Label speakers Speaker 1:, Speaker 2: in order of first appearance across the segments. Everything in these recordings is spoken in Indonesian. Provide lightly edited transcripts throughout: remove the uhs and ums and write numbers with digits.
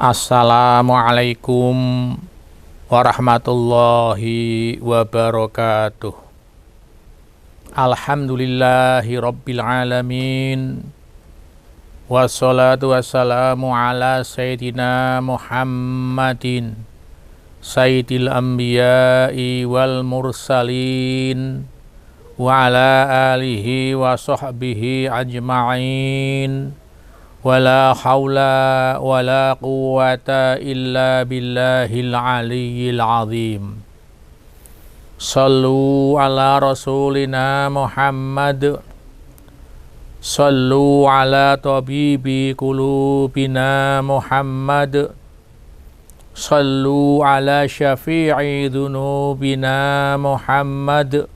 Speaker 1: Assalamualaikum warahmatullahi wabarakatuh. Alhamdulillahi rabbil alamin. Wassalatu wassalamu ala sayyidina Muhammadin sayyidil anbiya'i wal mursalin wa ala alihi wa sahbihi ajma'in. Wala haula wala quwwata illa billahil aliyyil azim. Sallu ala rasulina Muhammad. Sallu ala tabibi qulubina Muhammad. Sallu ala syafi'i dhunubina Muhammad.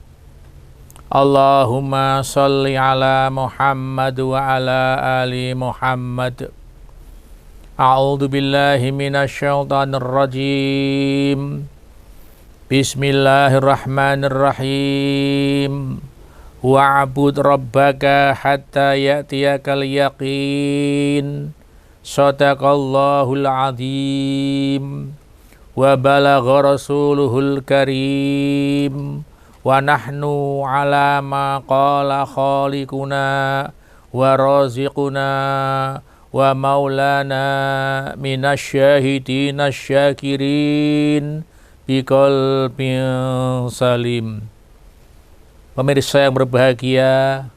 Speaker 1: Allahumma salli ala Muhammad wa ala ali Muhammad. A'udzu billahi minasyaitonir rajim. Bismillahirrahmanirrahim. Wa'bud rabbaka hatta ya'tiyakal yaqin. Shadaqallahul azim. Wa balagha rasuluhul karim. Wa nahnu ala ma qala khaliquna wa raziquna wa maulana minasyahidina syakirin biqalbin salim. Pemirsa yang berbahagia,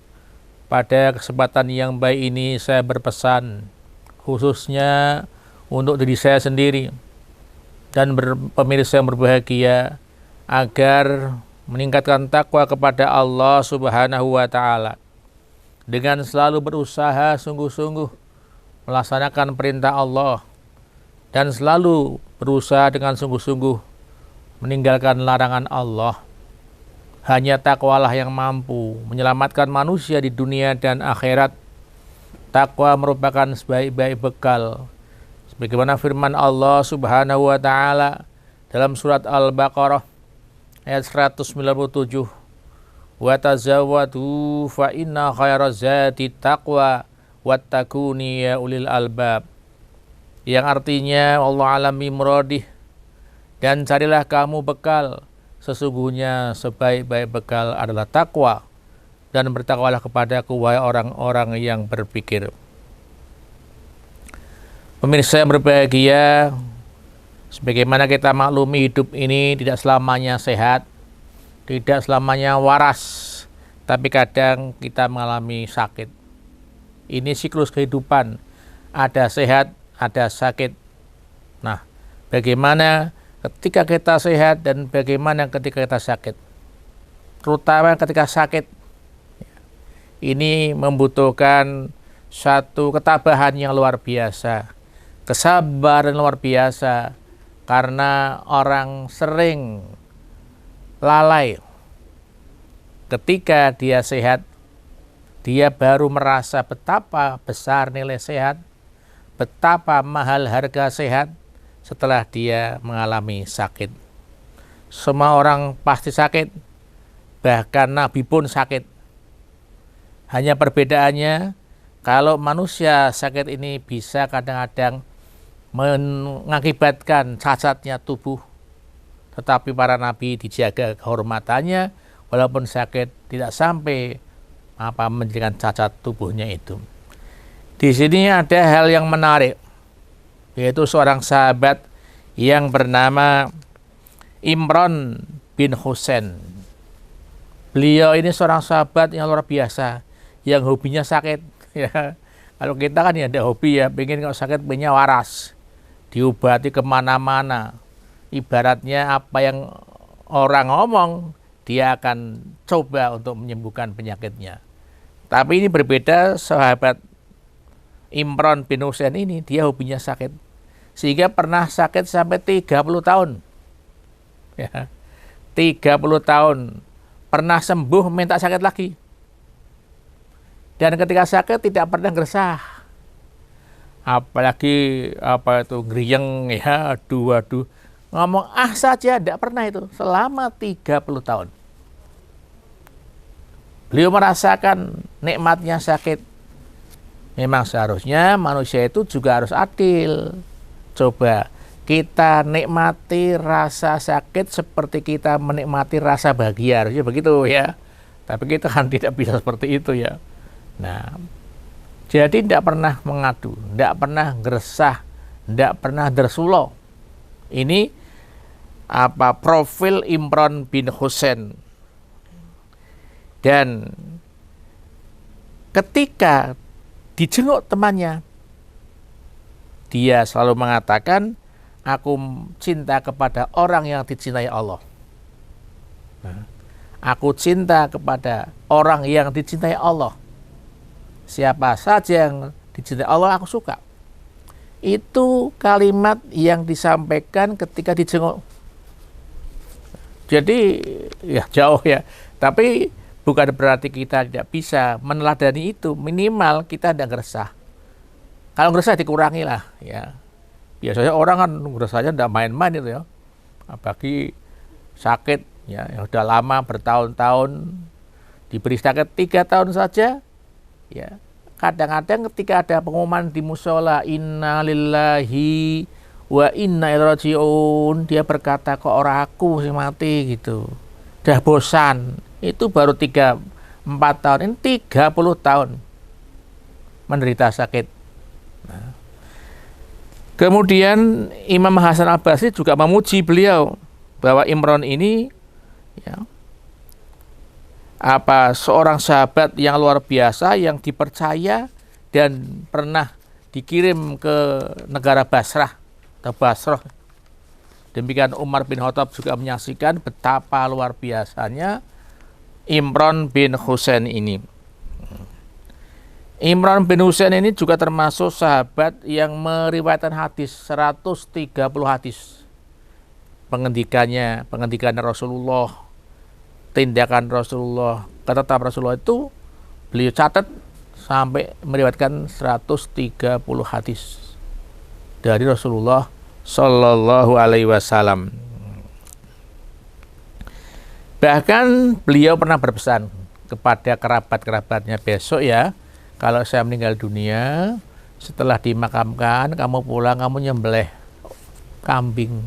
Speaker 1: pada kesempatan yang baik ini saya berpesan khususnya untuk diri saya sendiri dan pemirsa yang berbahagia agar meningkatkan takwa kepada Allah Subhanahu wa Ta'ala dengan selalu berusaha sungguh-sungguh melaksanakan perintah Allah dan selalu berusaha dengan sungguh-sungguh meninggalkan larangan Allah. Hanya takwalah yang mampu menyelamatkan manusia di dunia dan akhirat. Takwa merupakan sebaik-baik bekal, sebagaimana firman Allah Subhanahu wa Ta'ala dalam surat Al-Baqarah ayat 197, wa tazawwadu fa inna khairaz zati taqwa wattaquni ya ulil albab, yang artinya Allah alami muradih, dan carilah kamu bekal, sesungguhnya sebaik-baik bekal adalah takwa, dan bertakwalah kepadaku wahai orang-orang yang berpikir. Pemirsa yang berbahagia, sebagaimana kita maklumi, hidup ini tidak selamanya sehat, tidak selamanya waras, tapi kadang kita mengalami sakit. Ini siklus kehidupan, ada sehat, ada sakit. Nah, bagaimana ketika kita sehat dan bagaimana ketika kita sakit? Terutama ketika sakit, ini membutuhkan satu ketabahan yang luar biasa, kesabaran luar biasa, karena orang sering lalai. Ketika dia sehat, dia baru merasa betapa besar nilai sehat, betapa mahal harga sehat setelah dia mengalami sakit. Semua orang pasti sakit, bahkan Nabi pun sakit. Hanya perbedaannya, kalau manusia sakit ini bisa kadang-kadang mengakibatkan cacatnya tubuh, tetapi para nabi dijaga kehormatannya, walaupun sakit tidak sampai menjadikan cacat tubuhnya itu. Di sini ada hal yang menarik, yaitu seorang sahabat yang bernama Imran bin Husain. Beliau ini seorang sahabat yang luar biasa, yang hobinya sakit. Ya, kalau kita kan ya ada hobi ya, pengen kalau sakit pengennya waras, diobati kemana-mana. Ibaratnya apa yang orang ngomong, dia akan coba untuk menyembuhkan penyakitnya. Tapi ini berbeda, sahabat Imran bin Husain ini, dia hobinya sakit. Sehingga pernah sakit sampai 30 tahun. Ya, 30 tahun. Pernah sembuh, minta sakit lagi. Dan ketika sakit tidak pernah gersah. Apalagi geriyeng ya, aduh. Ngomong saja tidak pernah itu selama 30 tahun. Beliau merasakan nikmatnya sakit. Memang seharusnya manusia itu juga harus adil. Coba kita nikmati rasa sakit seperti kita menikmati rasa bahagia, harusnya begitu ya. Tapi kita kan tidak bisa seperti itu ya. Nah, jadi tidak pernah mengadu, tidak pernah geresah, tidak pernah dersulo. Ini profil Imran bin Husain. Dan ketika dijenguk temannya, dia selalu mengatakan, aku cinta kepada orang yang dicintai Allah. Aku cinta kepada orang yang dicintai Allah. Siapa saja yang dicintai Allah, aku suka. Itu kalimat yang disampaikan ketika dijenguk. Jadi ya jauh ya. Tapi bukan berarti kita tidak bisa meneladani itu. Minimal kita tidak geresah. Kalau geresah dikurangi lah ya. Biasanya orang kan geresahnya tidak main-main itu ya. Apalagi sakit ya, yang sudah lama bertahun-tahun, diberi sakit 3 tahun saja ya. Kadang-kadang ketika ada pengumuman di musola, inna lillahi wa inna ilaihi raji'un, dia berkata, kok orang aku sih mati gitu. Udah bosan. Itu baru 3-4 tahun, ini 30 tahun menderita sakit. Nah. Kemudian Imam Hasan Al-Basri juga memuji beliau bahwa Imran ini ya, seorang sahabat yang luar biasa, yang dipercaya dan pernah dikirim ke negara Basrah atau Basrah. Demikian Umar bin Khattab juga menyaksikan betapa luar biasanya Imran bin Husain ini. Imran bin Husain ini juga termasuk sahabat yang meriwayatkan hadis, 130 hadis. Pengendikan Rasulullah, tindakan Rasulullah, ketetapan Rasulullah itu beliau catat sampai meriwayatkan 130 hadis dari Rasulullah Sallallahu Alaihi Wasallam. Bahkan beliau pernah berpesan kepada kerabat-kerabatnya, besok ya, kalau saya meninggal dunia, setelah dimakamkan, kamu pulang, kamu nyembelih kambing,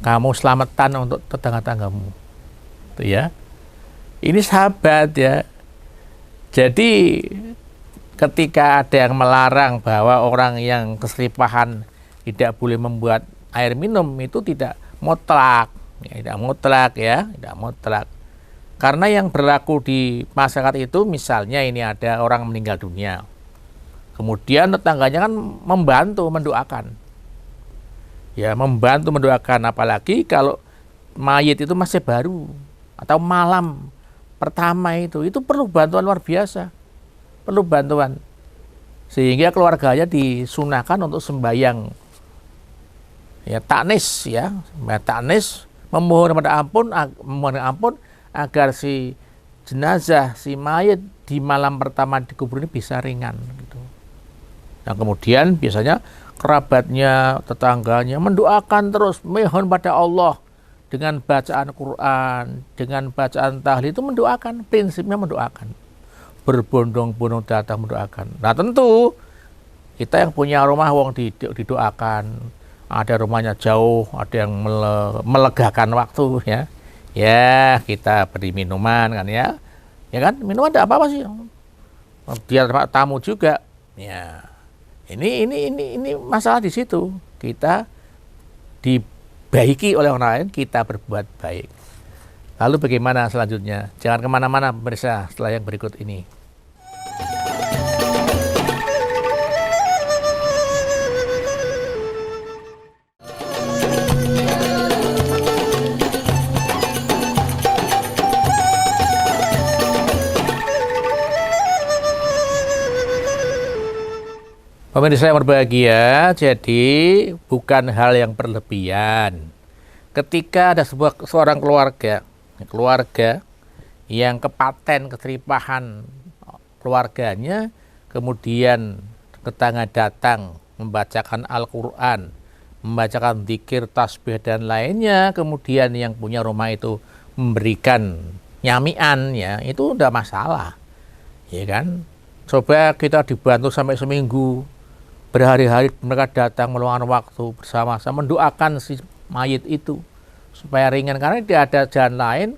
Speaker 1: kamu selamatan untuk tetangga-tanggamu. Itu ya. Ini sahabat ya. Jadi ketika ada yang melarang bahwa orang yang keselipahan tidak boleh membuat air minum, itu tidak mutlak, ya, tidak mutlak. Karena yang berlaku di masyarakat itu, misalnya ini ada orang meninggal dunia, kemudian tetangganya kan membantu mendoakan, ya membantu mendoakan, apalagi kalau mayit itu masih baru atau malam pertama itu perlu bantuan luar biasa, perlu bantuan, sehingga keluarganya disunahkan untuk sembahyang, ya taknis, memohon ampun agar si jenazah, si mayit di malam pertama dikubur ini bisa ringan gitu. Nah kemudian biasanya kerabatnya, tetangganya mendoakan terus, mohon pada Allah dengan bacaan Quran, dengan bacaan tahlil, itu mendoakan, prinsipnya mendoakan, berbondong-bondong datang mendoakan. Nah tentu kita yang punya rumah wong didoakan, ada rumahnya jauh, ada yang melegakan waktu ya kita beri minuman kan ya kan, minuman tidak apa-apa sih, biar tamu juga ya. Ini masalah di situ, kita dibaiki oleh orang lain, kita berbuat baik. Lalu bagaimana selanjutnya? Jangan kemana-mana pemirsa, setelah yang berikut ini. Pemirsa yang berbahagia, jadi bukan hal yang berlebihan ketika ada seorang keluarga yang kepaten keseripahan keluarganya, kemudian tetangga datang membacakan Al-Quran, membacakan zikir, tasbih dan lainnya, kemudian yang punya rumah itu memberikan nyamian, ya itu udah masalah, ya kan? Coba kita dibantu sampai seminggu, berhari-hari mereka datang meluangkan waktu bersama-sama mendoakan si mayit itu supaya ringan, karena tidak ada jalan lain.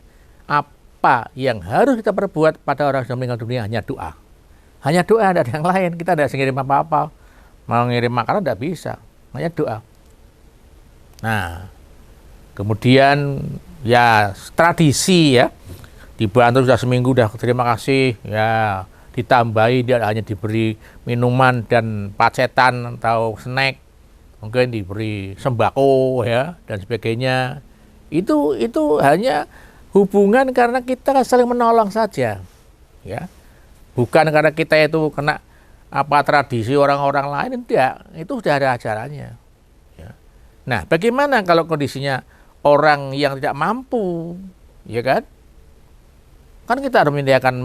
Speaker 1: Apa yang harus kita perbuat pada orang yang sudah meninggal dunia? Hanya doa. Hanya doa, tidak ada yang lain. Kita tidak bisa ngirim apa-apa. Mau ngirim makanan tidak bisa. Hanya doa. Nah, kemudian ya tradisi ya. Dibantu sudah seminggu, sudah terima kasih. Ya, ditambahi dia hanya diberi minuman dan pacetan atau snack. Mungkin diberi sembako ya dan sebagainya. Itu hanya hubungan karena kita saling menolong saja, ya. Bukan karena kita itu kena apa tradisi orang-orang lain, tidak. Itu sudah ada ajarannya. Ya. Nah, bagaimana kalau kondisinya orang yang tidak mampu, ya kan? Kan kita harus menyediakan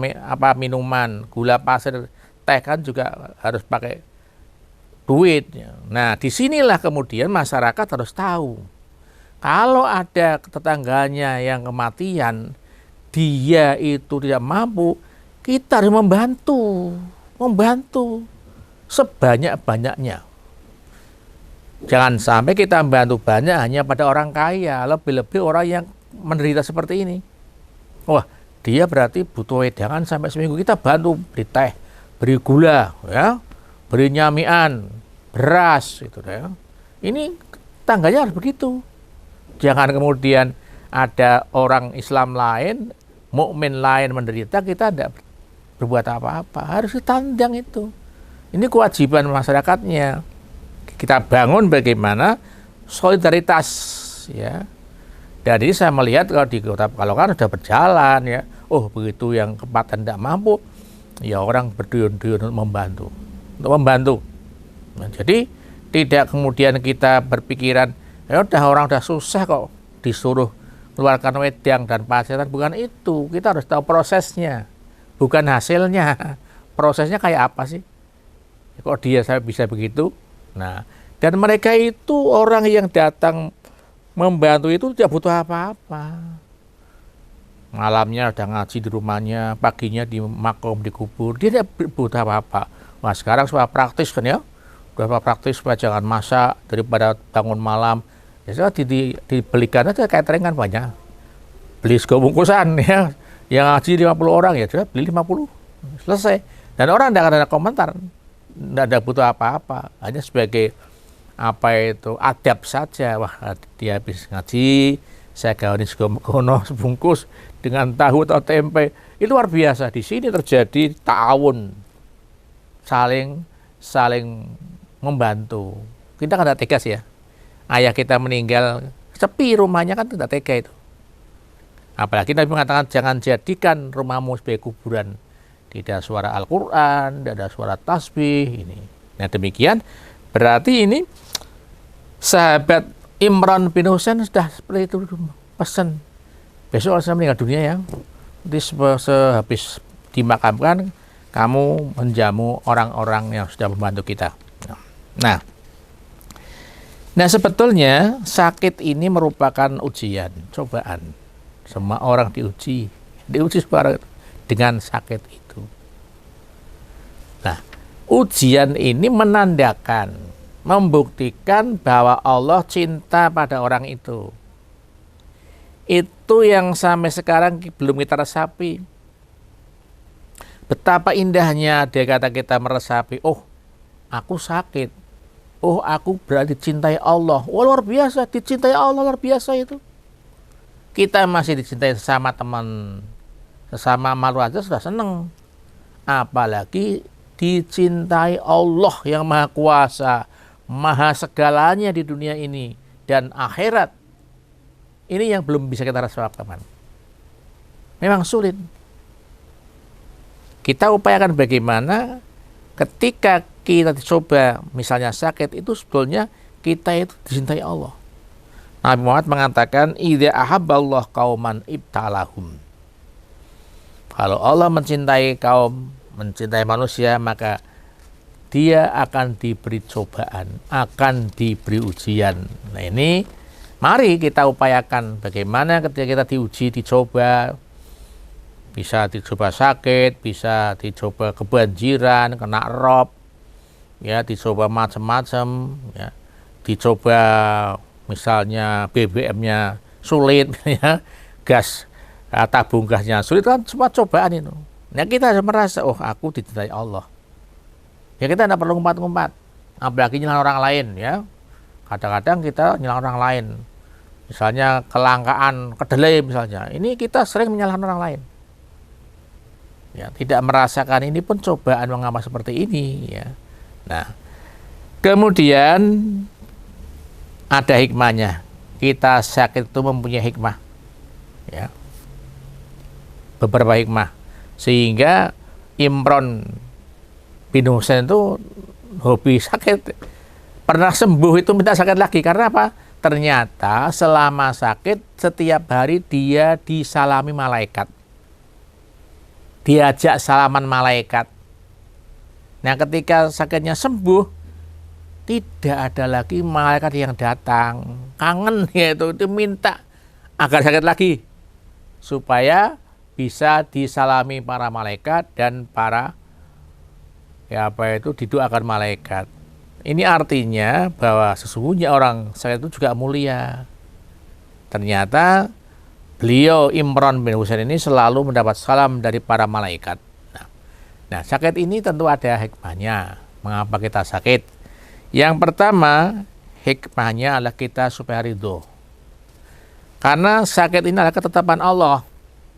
Speaker 1: minuman, gula pasir, teh kan juga harus pakai duit. Nah, disinilah kemudian masyarakat harus tahu. Kalau ada tetangganya yang kematian, dia itu tidak mampu, kita harus membantu sebanyak-banyaknya. Jangan sampai kita membantu banyak hanya pada orang kaya, lebih-lebih orang yang menderita seperti ini. Wah, dia berarti butuh wedangan sampai seminggu, kita bantu beri teh, beri gula, ya, beri nyamian, beras, itu ya. Ini tangganya harus begitu. Jangan kemudian ada orang Islam lain, mukmin lain menderita, kita tidak berbuat apa-apa. Harus ditandang itu. Ini kewajiban masyarakatnya. Kita bangun bagaimana solidaritas, ya. Dan ini saya melihat kalau di Kota Pekalongan sudah berjalan, ya. Oh, begitu yang kematian tidak mampu, ya orang berduyun-duyun untuk membantu. Nah, jadi tidak kemudian kita berpikiran, ya udah orang udah susah kok disuruh keluarkan wedang dan pacetan. Bukan itu, kita harus tahu prosesnya, bukan hasilnya. Prosesnya kayak apa sih? Kok dia bisa begitu? Nah, dan mereka itu orang yang datang membantu itu tidak butuh apa-apa. Malamnya udah ngaji di rumahnya, paginya di makom dikubur, dia tidak butuh apa-apa. Wah, sekarang supaya praktis kan ya, udah praktis supaya jangan masak daripada bangun malam. Ya, dibelikan aja catering kan banyak. Beli sego bungkusan ya. Yang ngaji 50 orang ya sudah beli 50. Selesai. Dan orang tidak ada komentar. Tidak ada butuh apa-apa. Hanya sebagai apa itu adab saja. Wah, dia habis ngaji, saya gawain sego kono sebungkus dengan tahu atau tempe. Itu luar biasa. Di sini terjadi ta'awun. Saling membantu. Kita kan tidak tegas ya. Ayah kita meninggal, sepi rumahnya kan tidak tega itu. Apalagi Nabi mengatakan jangan jadikan rumahmu sebagai kuburan. Tidak ada suara Al-Quran, tidak ada suara tasbih. Ini. Nah demikian, berarti ini sahabat Imran bin Husain sudah seperti itu pesan. Besok saya meninggal dunia ya. Nanti sehabis dimakamkan, kamu menjamu orang-orang yang sudah membantu kita. Nah sebetulnya sakit ini merupakan ujian, cobaan. Semua orang diuji dengan sakit itu. Nah, ujian ini menandakan, membuktikan bahwa Allah cinta pada orang itu. Itu yang sampai sekarang belum kita resapi. Betapa indahnya dia kata kita meresapi, oh aku sakit. Oh, aku berarti dicintai Allah. Oh, luar biasa, dicintai Allah luar biasa itu. Kita masih dicintai sesama teman, sesama malu aja sudah senang. Apalagi dicintai Allah yang Maha Kuasa, Maha segalanya di dunia ini dan akhirat. Ini yang belum bisa kita rasakan. Memang sulit. Kita upayakan bagaimana ketika kita coba misalnya sakit itu sebetulnya kita itu dicintai Allah. Nabi Muhammad mengatakan idza ahabballahu qauman ibtalahum. Kalau Allah mencintai kaum, mencintai manusia, maka dia akan diberi cobaan, akan diberi ujian. Nah ini mari kita upayakan bagaimana ketika kita diuji, dicoba, bisa dicoba sakit, bisa dicoba kebanjiran, kena rob, ya dicoba macam-macam, ya dicoba misalnya BBM-nya sulit, ya gas tabung gasnya sulit, kan semua cobaan itu. Nah kita merasa, oh aku dicintai Allah, ya kita tidak perlu ngumpat-ngumpat, apalagi nyalahin orang lain. Ya kadang-kadang kita nyalahin orang lain, misalnya kelangkaan kedelai misalnya, ini kita sering menyalahkan orang lain, ya tidak merasakan ini pun cobaan mengapa seperti ini, ya. Nah kemudian ada hikmahnya, kita sakit itu mempunyai hikmah, ya beberapa hikmah, sehingga Imron bin Husain itu hobi sakit, pernah sembuh itu minta sakit lagi. Karena apa? Ternyata selama sakit setiap hari dia disalami malaikat, diajak salaman malaikat. Nah ketika sakitnya sembuh, tidak ada lagi malaikat yang datang, kangen, yaitu itu minta agar sakit lagi supaya bisa disalami para malaikat dan para didoakan malaikat. Ini artinya bahwa sesungguhnya orang sakit itu juga mulia. Ternyata beliau Imron bin Husain ini selalu mendapat salam dari para malaikat. Nah sakit ini tentu ada hikmahnya. Mengapa kita sakit? Yang pertama, hikmahnya adalah kita supaya ridho. Karena sakit ini adalah ketetapan Allah.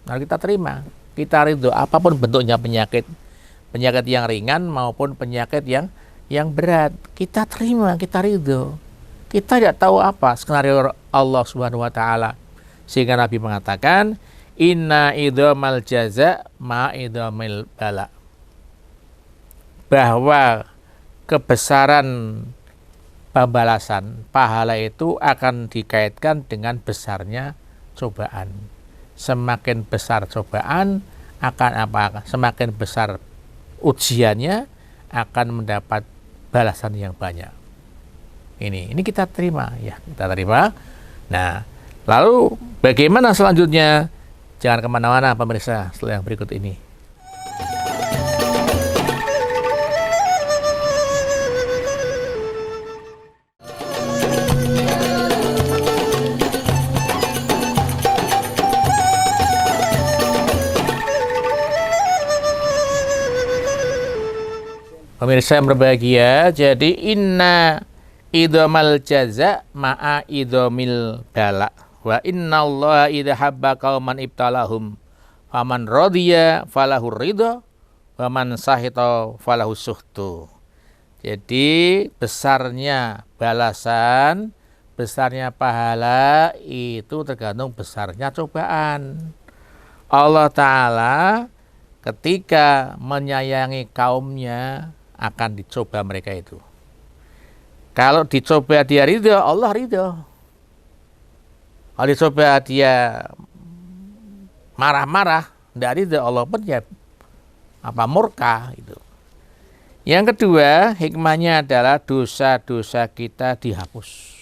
Speaker 1: Nah kita terima, kita ridho apapun bentuknya penyakit yang ringan maupun penyakit yang berat, kita terima, kita ridho. Kita tidak tahu apa skenario Allah Subhanahu wa taala. Sehingga Nabi mengatakan, inna idhamal jaza ma idhamil bala. Bahwa kebesaran pembalasan pahala itu akan dikaitkan dengan besarnya cobaan. Semakin besar cobaan akan apa? Semakin besar ujiannya akan mendapat balasan yang banyak. Ini kita terima, ya kita terima. Nah, lalu bagaimana selanjutnya? Jangan kemana-mana pemirsa setelah yang berikut ini. Pemirsa yang berbahagia, jadi inna idhamal jaza ma'a idhamil bala wa inna Allah idha habba qauman ibtalahum faman radhiya falahu ridha wa man sahita falahu suhtu. Jadi besarnya balasan, besarnya pahala itu tergantung besarnya cobaan. Allah Ta'ala ketika menyayangi kaumnya akan dicoba mereka itu. Kalau dicoba dia ridho, Allah ridho. Kalau dicoba dia marah-marah, tidak ridho, Allah pun ya murka itu. Yang kedua, hikmahnya adalah dosa-dosa kita dihapus.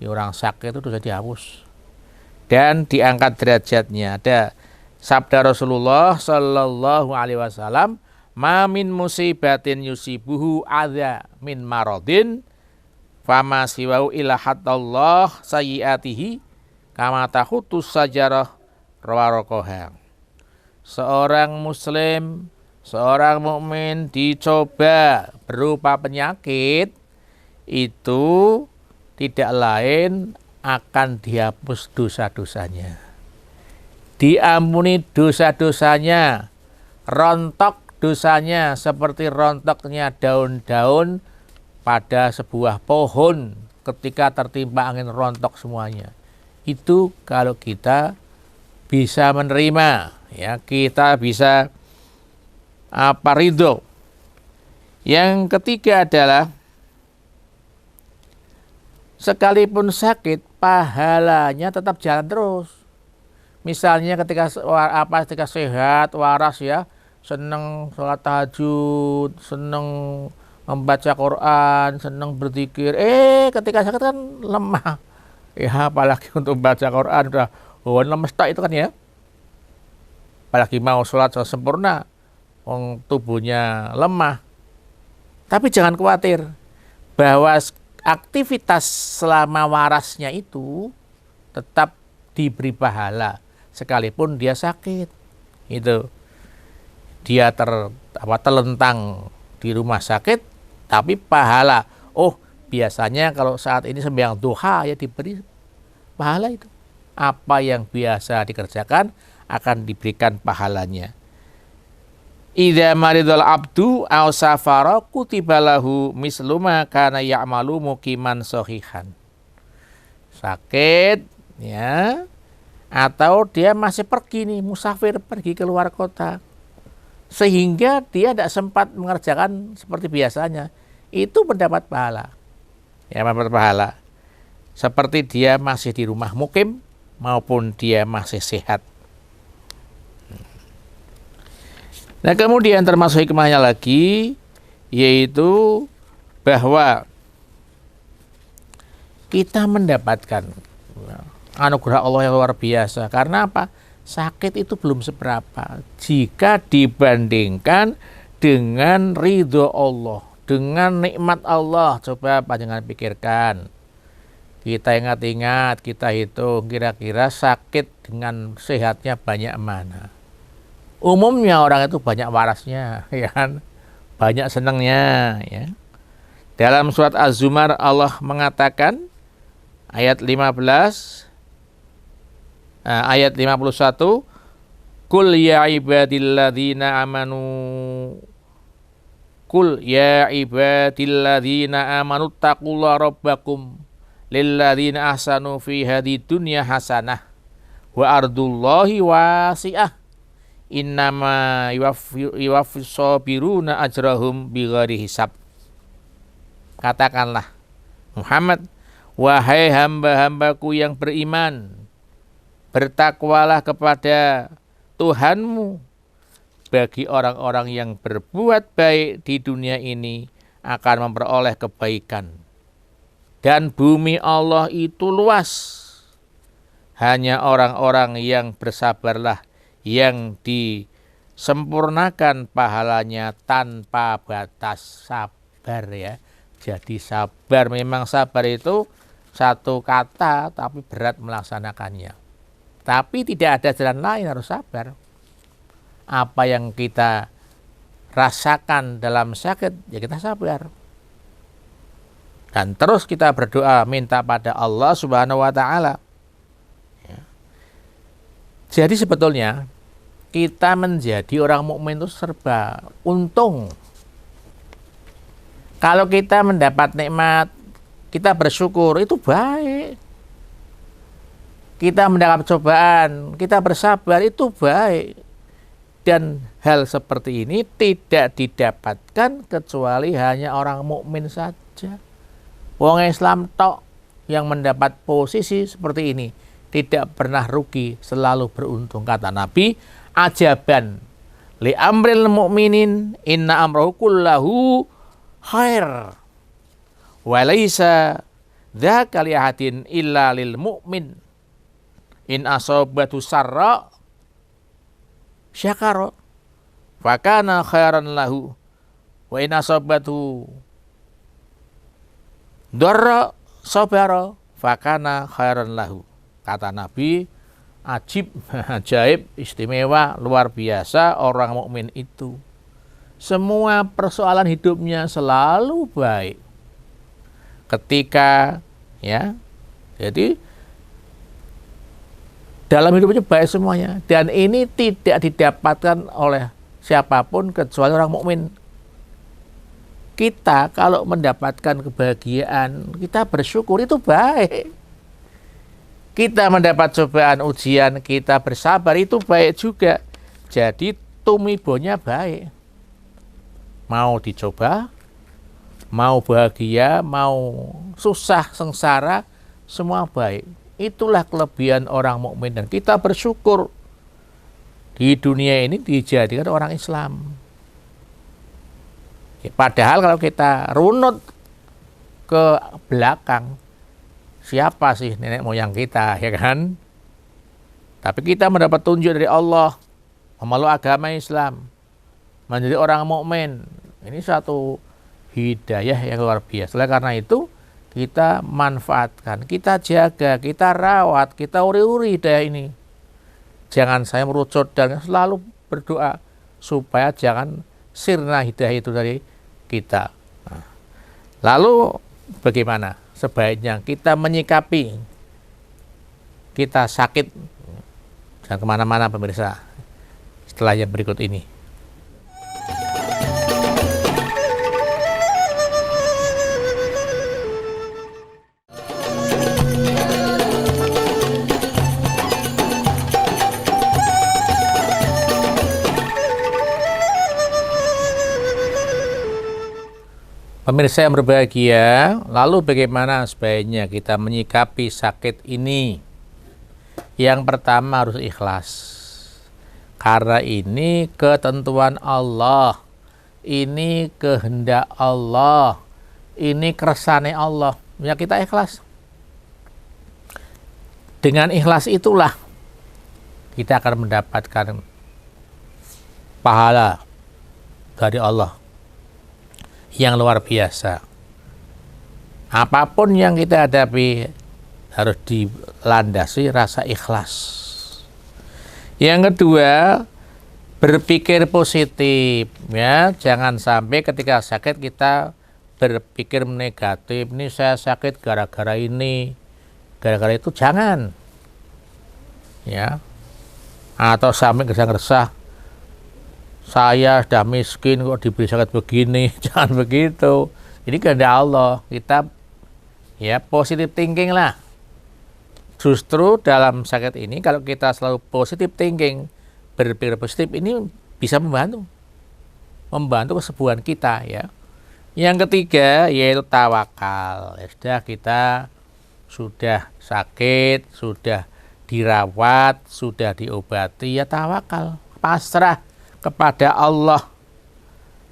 Speaker 1: Di orang sakit itu dosa dihapus dan diangkat derajatnya. Ada sabda Rasulullah Sallallahu Alaihi Wasallam, ma min musibatin yusibuhu adza min maradin fama siwau ila hatallah sayyiatihi kama tahutus sajarah rawarokoha. Seorang muslim, seorang mukmin dicoba berupa penyakit, itu tidak lain akan dihapus dosa-dosanya, diampuni dosa-dosanya, rontok dosanya seperti rontoknya daun-daun pada sebuah pohon ketika tertimpa angin, rontok semuanya. Itu kalau kita bisa menerima, ya kita bisa ridho. Yang ketiga adalah sekalipun sakit, pahalanya tetap jalan terus. Misalnya ketika sehat, waras, ya senang sholat tahajud, senang membaca Quran, senang berzikir. Ketika sakit kan lemah. Ya apalagi untuk baca Quran udah lemes tak itu kan ya. Apalagi mau sholat sempurna, tubuhnya lemah. Tapi jangan khawatir bahwa aktivitas selama warasnya itu tetap diberi pahala sekalipun dia sakit. Itu dia terlentang di rumah sakit, tapi pahala. Oh, biasanya kalau saat ini sembahyang duha ya diberi pahala itu. Apa yang biasa dikerjakan akan diberikan pahalanya. Idza maridul abdu aw safara kutiba lahu mislu ma kana ya'malu muqiman sahihan. Sakit ya, atau dia masih pergi nih, musafir pergi ke luar kota, sehingga dia tidak sempat mengerjakan seperti biasanya, itu mendapat pahala. Ya, mendapat pahala. Seperti dia masih di rumah mukim maupun dia masih sehat. Nah, kemudian termasuk hikmahnya lagi, yaitu bahwa kita mendapatkan anugerah Allah yang luar biasa. Karena apa? Sakit itu belum seberapa jika dibandingkan dengan ridho Allah, dengan nikmat Allah. Coba panjenengan pikirkan. Kita ingat-ingat, kita hitung kira-kira sakit dengan sehatnya banyak mana. Umumnya orang itu banyak warasnya, ya kan? Banyak senangnya, ya. Dalam surat Az-Zumar Allah mengatakan ayat 15 ayat 51, Qul ya ibadilladzina amanu Qul ya ibadilladzina amanu taqullaha rabbakum lilladzina ahsanu fi hadhihi dunya hasanah wa ardullahi wasi'ah innama yuwaffis sabiruna ajrahum bighairi hisab. Katakanlah Muhammad, wahai hamba-hambaku yang beriman, bertakwalah kepada Tuhanmu. Bagi orang-orang yang berbuat baik di dunia ini akan memperoleh kebaikan. Dan bumi Allah itu luas. Hanya orang-orang yang bersabarlah yang disempurnakan pahalanya tanpa batas. Sabar ya. Jadi sabar, memang sabar itu satu kata tapi berat melaksanakannya. Tapi tidak ada jalan lain, harus sabar. Apa yang kita rasakan dalam sakit, ya kita sabar. Dan terus kita berdoa, minta pada Allah Subhanahu wa Ta'ala. Ya. Jadi sebetulnya kita menjadi orang mukmin itu serba untung. Kalau kita mendapat nikmat, kita bersyukur, itu baik. Kita mendapat cobaan, kita bersabar, itu baik. Dan hal seperti ini tidak didapatkan kecuali hanya orang mukmin saja. Wong Islam tok yang mendapat posisi seperti ini tidak pernah rugi, selalu beruntung. Kata Nabi, ajaban li amril mu'minin inna amrahu kullahu khair wa laisa dzaka li ahadin illa lil mu'min in asabatu sarra syakara fa kana khairan lahu wa in asabatu darra sabara fa kana khairan lahu. Kata Nabi, ajib, ajaib, istimewa, luar biasa orang mukmin itu. Semua persoalan hidupnya selalu baik. Ketika ya, jadi dalam hidupnya baik semuanya, dan ini tidak didapatkan oleh siapapun kecuali orang mukmin. Kita kalau mendapatkan kebahagiaan, kita bersyukur, itu baik. Kita mendapat cobaan ujian, kita bersabar, itu baik juga. Jadi tumibonya baik. Mau dicoba, mau bahagia, mau susah, sengsara, semua baik. Itulah kelebihan orang mukmin, dan kita bersyukur di dunia ini dijadikan orang Islam. Padahal kalau kita runut ke belakang, siapa sih nenek moyang kita, ya kan? Tapi kita mendapat tunjuk dari Allah, memeluk agama Islam, menjadi orang mukmin. Ini satu hidayah yang luar biasa. Oleh karena itu, kita manfaatkan, kita jaga, kita rawat, kita uri-uri hidayah ini. Jangan saya merucut dan selalu berdoa supaya jangan sirna hidayah itu dari kita. Nah, lalu bagaimana sebaiknya kita menyikapi kita sakit? Jangan kemana-mana pemirsa setelah yang berikut ini. Pemirsa yang berbahagia, lalu bagaimana sebaiknya kita menyikapi sakit ini? Yang pertama harus ikhlas. Karena ini ketentuan Allah, ini kehendak Allah, ini kersane Allah. Ya kita ikhlas. Dengan ikhlas itulah kita akan mendapatkan pahala dari Allah yang luar biasa. Apapun yang kita hadapi harus dilandasi rasa ikhlas. Yang kedua, berpikir positif, ya. Jangan sampai ketika sakit kita berpikir negatif. Ini saya sakit gara-gara ini, gara-gara itu, jangan. Ya. Atau sampai gersah-gersah, saya sudah miskin kok diberi sakit begini. Jangan begitu. Ini kehendak Allah. Kita ya positive thinking lah. Justru dalam sakit ini kalau kita selalu positive thinking, berpikir positif, ini bisa membantu kesembuhan kita ya. Yang ketiga yaitu tawakal. Ya sudah, kita sudah sakit, sudah dirawat, sudah diobati, ya tawakal, pasrah kepada Allah.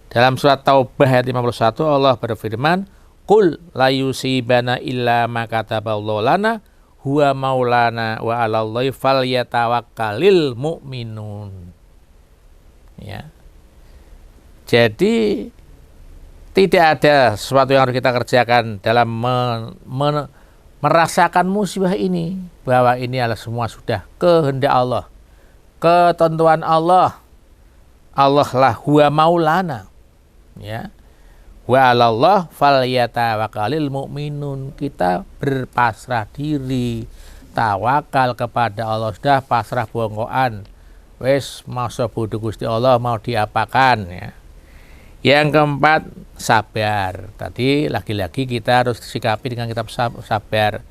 Speaker 1: Dalam surat Taubah ayat 51 Allah berfirman, "Qul la yusibana illa ma kataballahu lana huwa maulana wa 'alallahi falyatawakkalul mu'minun." Ya. Jadi tidak ada sesuatu yang harus kita kerjakan dalam merasakan musibah ini, bahwa ini adalah semua sudah kehendak Allah, ketentuan Allah. Allah lah huwa maulana, ya. Wa 'alallah falyatawakkalul mu'minun. Kita berpasrah diri, tawakal kepada Allah, sudah pasrah bongkoan. Wes masa bodoh Gusti Allah mau diapakan ya. Yang keempat, sabar. Tadi lagi-lagi kita harus sikapi dengan kitab sabar.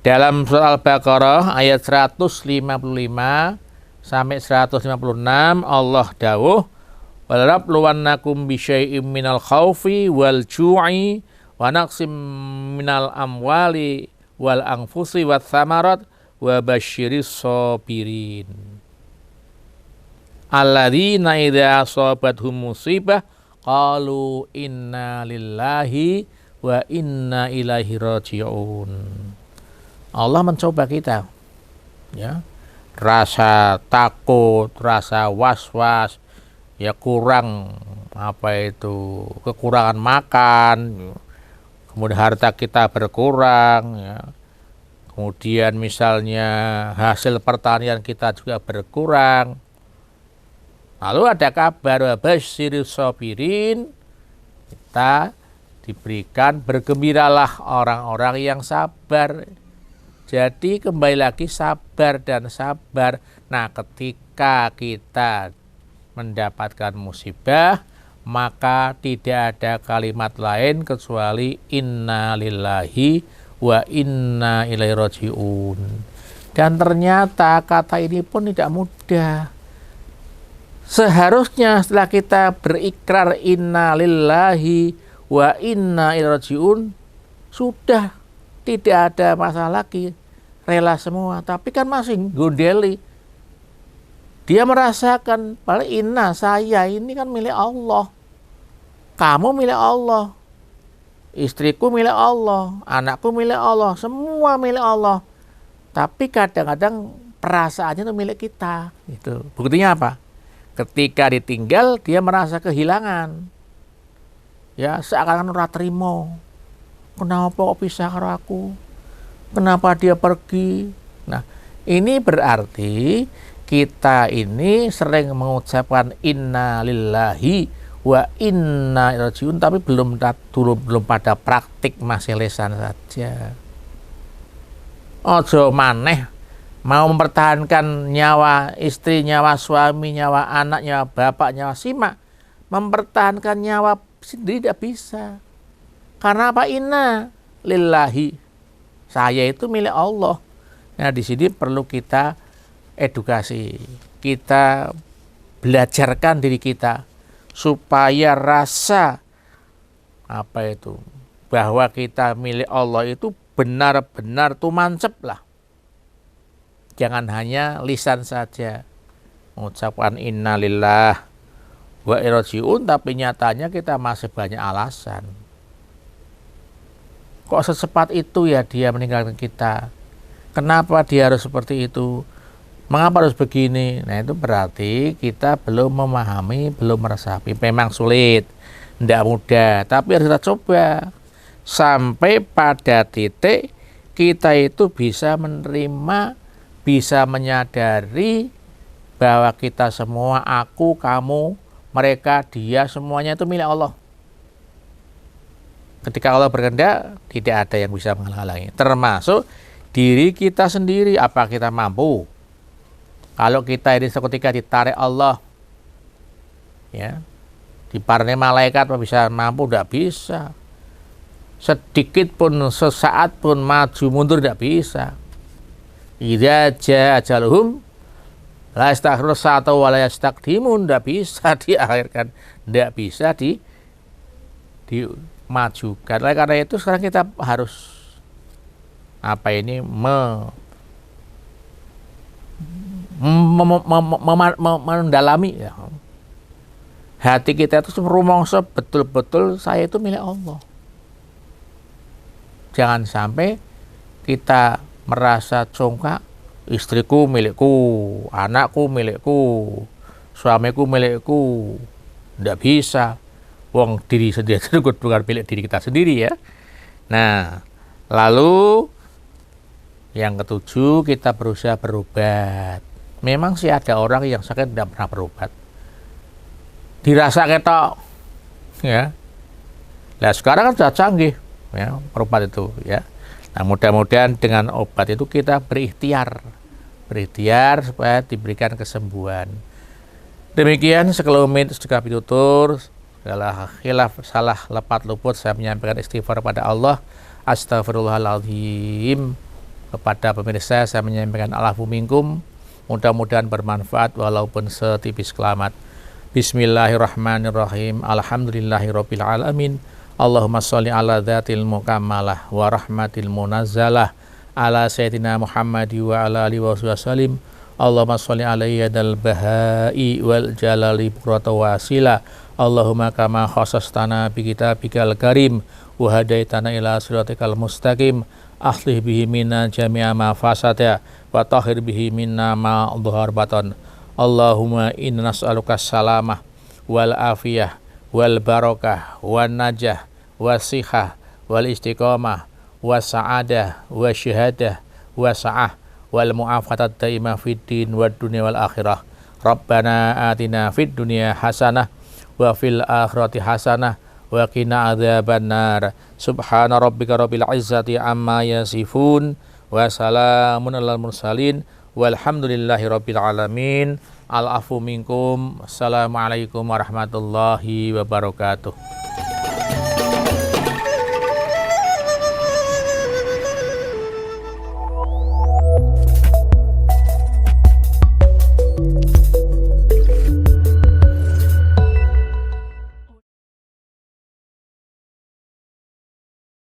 Speaker 1: Dalam surah Al-Baqarah ayat 155 sampai 156 Allah dawuh, "Walabluwannakum bisyai'im minal khaufi wal ju'i wa naqsim minal amwali wal anfusi wat thamarat wa basyiris sabirin alladzina idza asabathum musibah qalu inna lillahi wa inna ilaihi raji'un." Allah mencoba kita, ya. Rasa takut, rasa was-was, ya kurang kekurangan makan, kemudian harta kita berkurang, ya. Kemudian misalnya hasil pertanian kita juga berkurang. Lalu ada kabar basyiris sabirin, kita diberikan bergembiralah orang-orang yang sabar. Jadi kembali lagi sabar dan sabar. Nah, ketika kita mendapatkan musibah, maka tidak ada kalimat lain kecuali inna lillahi wa inna ilaihi raji'un. Dan ternyata kata ini pun tidak mudah. Seharusnya setelah kita berikrar inna lillahi wa inna ilaihi raji'un, sudah tidak ada masalah lagi, rela semua. Tapi kan masih gondeli. Dia merasakan, paling inna, saya ini kan milik Allah, kamu milik Allah, istriku milik Allah, anakku milik Allah, semua milik Allah. Tapi kadang-kadang perasaannya itu milik kita. Itu buktinya apa? Ketika ditinggal dia merasa kehilangan. ya seakan-akan ora trimo. Kenapa kok pisah karo aku? Kenapa dia pergi? Nah, ini berarti kita ini sering mengucapkan inna lillahi wa inna ilaihi rajiun, tapi belum pada praktik, masih lesan saja. Ojo maneh mau mempertahankan nyawa istri, nyawa suami, nyawa anak, nyawa bapak, nyawa simak, mempertahankan nyawa sendiri tidak bisa. Karena apa? Inna lillahi, saya itu milik Allah. Nah, di sini perlu kita edukasi, kita belajarkan diri kita supaya rasa apa itu bahwa kita milik Allah itu benar-benar tumancep lah. Jangan hanya lisan saja mengucapkan innalillah wa inna ilaihi rajiun, tapi nyatanya kita masih banyak alasan. Kok secepat itu ya dia meninggalkan kita? Kenapa dia harus seperti itu? Mengapa harus begini? Nah, itu berarti kita belum memahami, belum meresapi. Memang sulit, tidak mudah, tapi harus kita coba sampai pada titik kita itu bisa menerima, bisa menyadari bahwa kita semua, aku, kamu, mereka, dia, semuanya itu milik Allah. Ketika Allah berkehendak, tidak ada yang bisa menghalangi, termasuk diri kita sendiri. Apa kita mampu? Kalau kita ini seketika ditarik Allah, ya, diparani malaikat, apa bisa mampu? Tidak bisa. Sedikit pun, sesaat pun maju mundur tidak bisa. Idza jaa ajaluhum la yastakhiruna sa'atan wa la yastaqdimun, tidak bisa diakhirkan, tidak bisa dimajukan. Oleh karena itu sekarang kita harus mendalami ya. Hati kita itu rumangsa betul-betul saya itu milik Allah. Jangan sampai kita merasa congkak, istriku milikku, anakku milikku, suamiku milikku. Tidak bisa. Wong diri sendiri itu bukan milik diri kita sendiri ya. Nah, lalu yang ketujuh, kita berusaha berobat. Memang sih ada orang yang sakit tidak pernah berobat. Dirasa ketok ya. Nah, sekarang kan sudah canggih ya, obat itu ya. Nah, mudah-mudahan dengan obat itu kita berikhtiar supaya diberikan kesembuhan. Demikian sekelumit sedekah pitutur, segala khilaf, salah, lepat, luput, saya menyampaikan istighfar kepada Allah. Astagfirullahaladzim. Kepada pemirsa saya menyampaikan alafu minkum. Mudah-mudahan bermanfaat walaupun setipis kelamat. Bismillahirrahmanirrahim. Alhamdulillahirabbil alamin. Allahumma sholli ala dzatil mukammalah wa rahmatil munazzalah ala sayyidina Muhammad wa ala alihi wasallim. Allahumma sholli alaihi dal bahai wal jalali bukrata wasila. Allahumma kama khasastana bi kitabikal karim wa hadaitana ila siratikal mustaqim. Aslih bihi minna jami'a ma fasada wa tahhir bihi minna ma dhahar batan. Allahumma inna nas'aluka salamah wal afiyah wal barakah wan najah wasihah wal istiqamah wasa'adah wasyahadah wasa'ah wal mu'afatat daimah fid din wad dunya wal akhirah. Rabbana atina fid dunya hasanah wa fil akhirati hasanah wa qina adzabannar. Subhana rabbika rabbil izzati amma yasifun wa salamun alal mursalin walhamdulillahi rabbil alamin. Al afu minkum. Assalamualaikum warahmatullahi wabarakatuh.